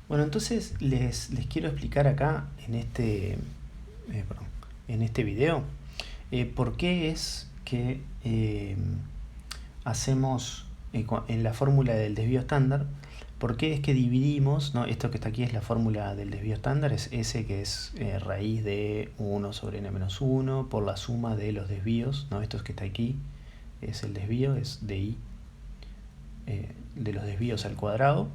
Bueno, entonces les quiero explicar acá en este video por qué es que hacemos en la fórmula del desvío estándar, por qué es que dividimos, ¿no? Esto que está aquí es la fórmula del desvío estándar, es S, que es raíz de 1 sobre n-1 por la suma de los desvíos, ¿no? Esto que está aquí es el desvío, es de i de los desvíos al cuadrado.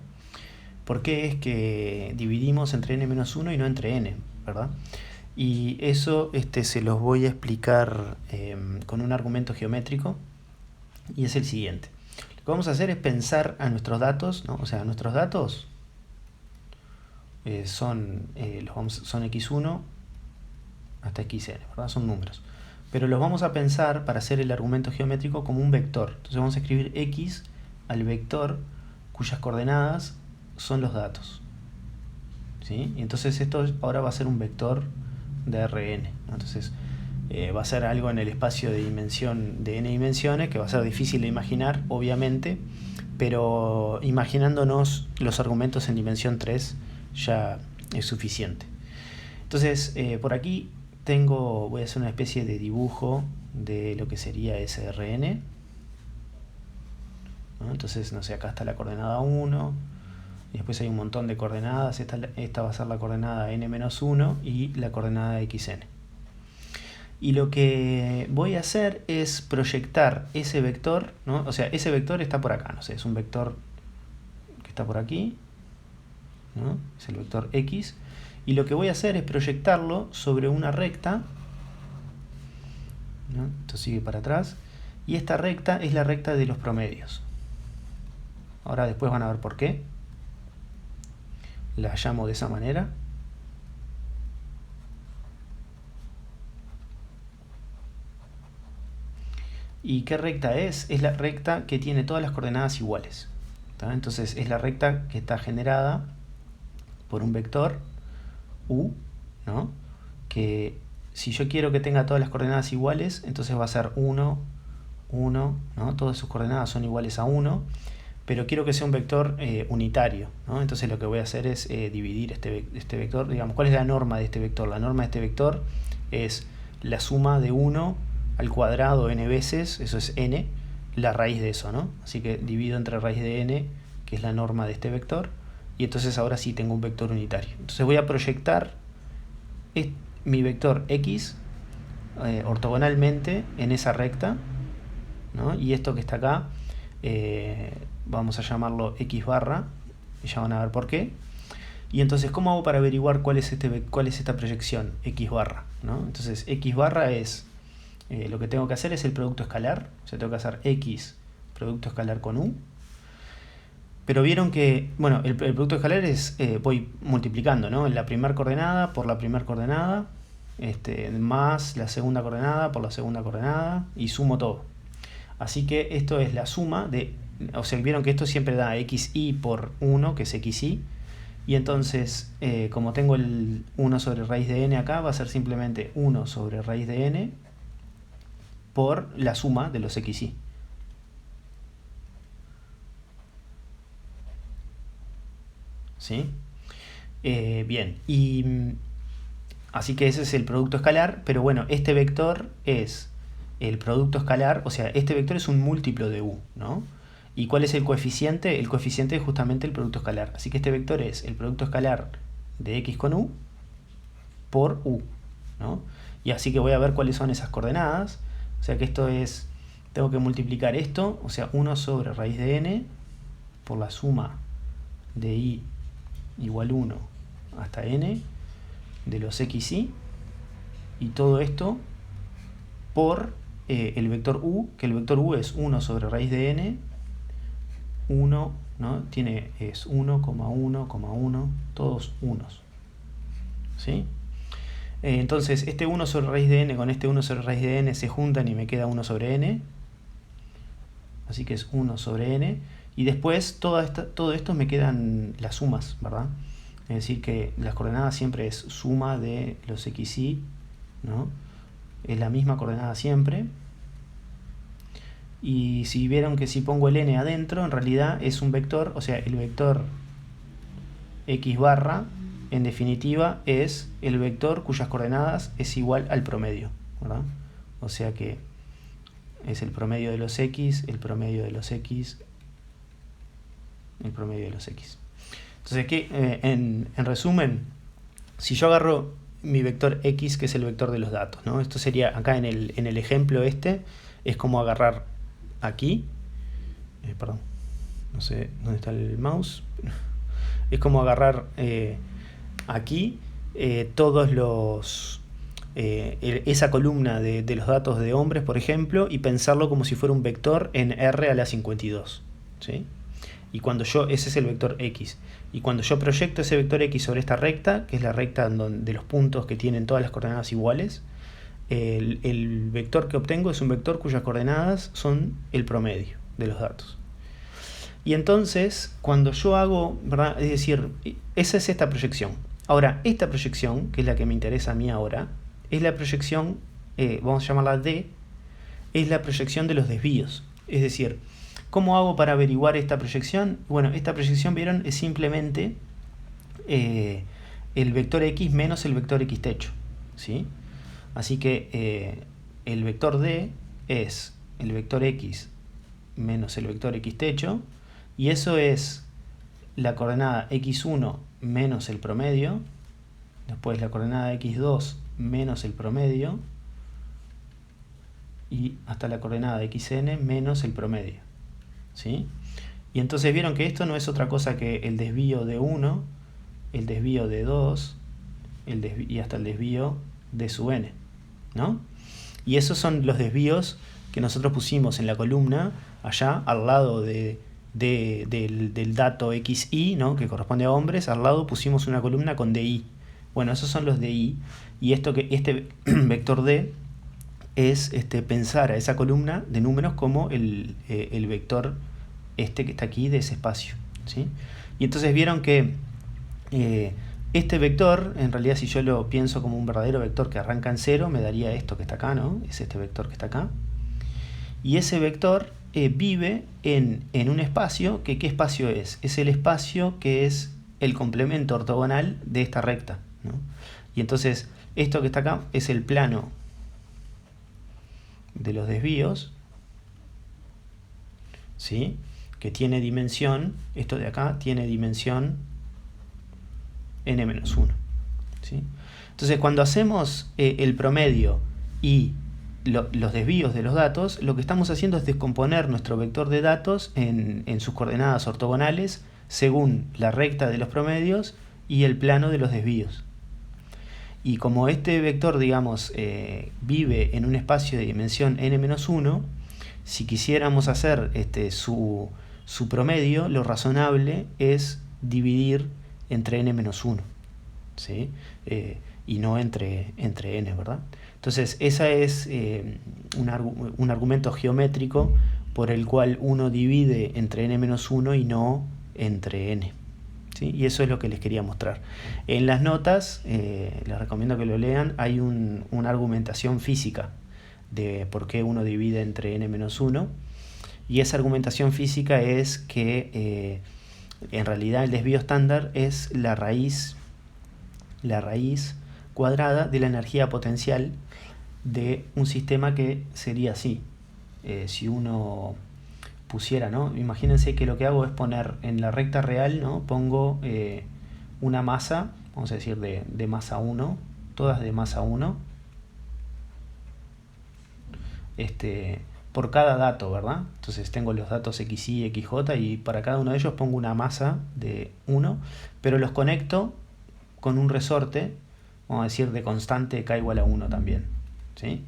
¿Por qué es que dividimos entre n-1 y no entre n, ¿verdad? Y eso se los voy a explicar con un argumento geométrico, y es el siguiente. Lo que vamos a hacer es pensar a nuestros datos, ¿no? O sea, nuestros datos son x1 hasta xn, ¿verdad? Son números. Pero los vamos a pensar para hacer el argumento geométrico como un vector. Entonces vamos a escribir x al vector cuyas coordenadas son los datos, ¿sí? Y entonces esto ahora va a ser un vector de Rn, ¿no? Entonces va a ser algo en el espacio de dimensión de n dimensiones que va a ser difícil de imaginar, obviamente, pero imaginándonos los argumentos en dimensión 3 ya es suficiente. Entonces por aquí voy a hacer una especie de dibujo de lo que sería SRN, ¿no? Entonces, no sé, acá está la coordenada 1, y después hay un montón de coordenadas. Esta va a ser la coordenada n-1 y la coordenada xn. Y lo que voy a hacer es proyectar ese vector, ¿no? O sea, ese vector está por acá, no sé, es un vector que está por aquí, ¿no? Es el vector x. Y lo que voy a hacer es proyectarlo sobre una recta, ¿no? Esto sigue para atrás. Y esta recta es la recta de los promedios. Ahora después van a ver por qué la llamo de esa manera. ¿Y qué recta es? Es la recta que tiene todas las coordenadas iguales, ¿tá? Entonces es la recta que está generada por un vector u, ¿no? Que si yo quiero que tenga todas las coordenadas iguales, entonces va a ser 1, 1, ¿no? Todas sus coordenadas son iguales a 1, pero quiero que sea un vector unitario, ¿no? Entonces lo que voy a hacer es dividir este vector. Digamos, ¿cuál es la norma de este vector? La norma de este vector es la suma de 1 al cuadrado n veces, eso es n, la raíz de eso, ¿no? Así que divido entre raíz de n, que es la norma de este vector, y entonces ahora sí tengo un vector unitario. Entonces voy a proyectar mi vector x ortogonalmente en esa recta, ¿no? Y esto que está acá vamos a llamarlo x barra, y ya van a ver por qué. Y entonces, ¿cómo hago para averiguar cuál es esta proyección x barra, ¿no? Entonces x barra es lo que tengo que hacer es el producto escalar, o sea, tengo que hacer x producto escalar con u. Pero vieron que, bueno, el producto escalar es, voy multiplicando, ¿no? La primera coordenada por la primera coordenada, más la segunda coordenada por la segunda coordenada, y sumo todo. Así que esto es la suma de, o sea, vieron que esto siempre da xi por 1, que es xi, y entonces, como tengo el 1 sobre raíz de n acá, va a ser simplemente 1 sobre raíz de n por la suma de los xi. ¿Sí? Bien, y así que ese es el producto escalar, pero bueno, este vector es el producto escalar, o sea, este vector es un múltiplo de u, ¿no? ¿Y cuál es el coeficiente? El coeficiente es justamente el producto escalar, así que este vector es el producto escalar de x con u por u, ¿no? Y así que voy a ver cuáles son esas coordenadas, o sea que esto es, tengo que multiplicar esto, o sea, 1 sobre raíz de n por la suma de i igual 1 hasta n de los xi, y todo esto por el vector u, que el vector u es 1 sobre raíz de n, 1, ¿no? Es 1,1,1, todos unos, ¿sí? Entonces este 1 sobre raíz de n con este 1 sobre raíz de n se juntan y me queda 1 sobre n, así que es 1 sobre n, y después todo esto me quedan las sumas, ¿verdad? Es decir que las coordenadas siempre es suma de los xi, ¿no? Es la misma coordenada siempre. Y si vieron que si pongo el n adentro, en realidad es un vector, o sea, el vector x barra, en definitiva, es el vector cuyas coordenadas es igual al promedio, ¿verdad? O sea que es el promedio de los x, el promedio de los x, el promedio de los x. Entonces, en resumen, si yo agarro mi vector x, que es el vector de los datos, ¿no? Esto sería, acá en el ejemplo es como agarrar aquí, perdón, no sé dónde está el mouse, es como agarrar aquí todos los... esa columna de los datos de hombres, por ejemplo, y pensarlo como si fuera un vector en R a la 52, ¿sí? Y cuando ese es el vector x. Y cuando yo proyecto ese vector x sobre esta recta, que es la recta de los puntos que tienen todas las coordenadas iguales, el vector que obtengo es un vector cuyas coordenadas son el promedio de los datos. Y entonces, cuando yo hago, ¿verdad? Es decir, esa es esta proyección. Ahora, esta proyección, que es la que me interesa a mí ahora, es la proyección, vamos a llamarla D, es la proyección de los desvíos. Es decir, ¿cómo hago para averiguar esta proyección? Bueno, esta proyección, ¿vieron? Es simplemente el vector x menos el vector x techo, ¿sí? Así que el vector D es el vector x menos el vector x techo, y eso es la coordenada x1 menos el promedio, después la coordenada x2 menos el promedio, y hasta la coordenada xn menos el promedio, ¿sí? Y entonces vieron que esto no es otra cosa que el desvío de 1, el desvío de 2, y hasta el desvío de sub n, ¿no? Y esos son los desvíos que nosotros pusimos en la columna allá al lado del dato xi, ¿no? Que corresponde a hombres. Al lado pusimos una columna con di. Bueno, esos son los di, y este vector d es pensar a esa columna de números como el vector que está aquí de ese espacio, ¿sí? Y entonces vieron que este vector, en realidad, si yo lo pienso como un verdadero vector que arranca en 0, me daría esto que está acá, ¿no? Es este vector que está acá. Y ese vector vive en un espacio, que ¿qué espacio es? Es el espacio que es el complemento ortogonal de esta recta, ¿no? Y entonces, esto que está acá es el plano de los desvíos, ¿sí? Que tiene dimensión, esto de acá tiene dimensión n-1, ¿sí? Entonces, cuando hacemos el promedio y los desvíos de los datos, lo que estamos haciendo es descomponer nuestro vector de datos en sus coordenadas ortogonales según la recta de los promedios y el plano de los desvíos. Y como este vector, digamos, vive en un espacio de dimensión n-1, si quisiéramos hacer su promedio, lo razonable es dividir entre n-1, ¿sí? Y no entre n, ¿verdad? Entonces, ese es un argumento geométrico por el cual uno divide entre n-1 y no entre n, ¿sí? Y eso es lo que les quería mostrar. En las notas, les recomiendo que lo lean, hay una argumentación física de por qué uno divide entre n-1, y esa argumentación física es que en realidad el desvío estándar es la raíz cuadrada de la energía potencial de un sistema que sería así. Si uno pusiera, ¿no? Imagínense que lo que hago es poner en la recta real, ¿no? Pongo una masa, vamos a decir de masa 1, todas de masa 1, por cada dato, ¿verdad? Entonces tengo los datos xy, xj, y para cada uno de ellos pongo una masa de 1, pero los conecto con un resorte, vamos a decir de constante k igual a 1 también, ¿sí?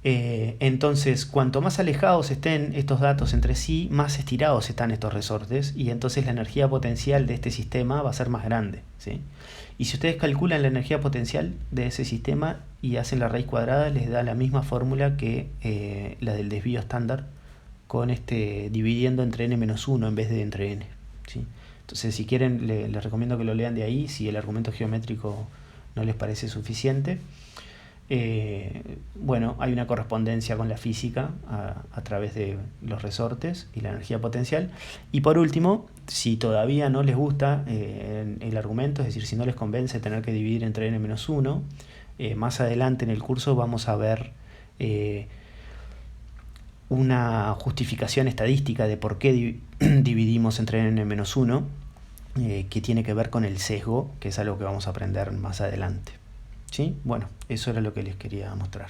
Entonces, cuanto más alejados estén estos datos entre sí, más estirados están estos resortes, y entonces la energía potencial de este sistema va a ser más grande, ¿sí? Y si ustedes calculan la energía potencial de ese sistema y hacen la raíz cuadrada, les da la misma fórmula que la del desvío estándar, con dividiendo entre n-1 en vez de entre n, ¿sí? Entonces, si quieren, les recomiendo que lo lean de ahí, si el argumento geométrico no les parece suficiente. Bueno, hay una correspondencia con la física a través de los resortes y la energía potencial. Y por último, si todavía no les gusta el argumento, es decir, si no les convence tener que dividir entre n-1, más adelante en el curso vamos a ver una justificación estadística de por qué dividimos entre n-1, que tiene que ver con el sesgo, que es algo que vamos a aprender más adelante. ¿Sí? Bueno, eso era lo que les quería mostrar.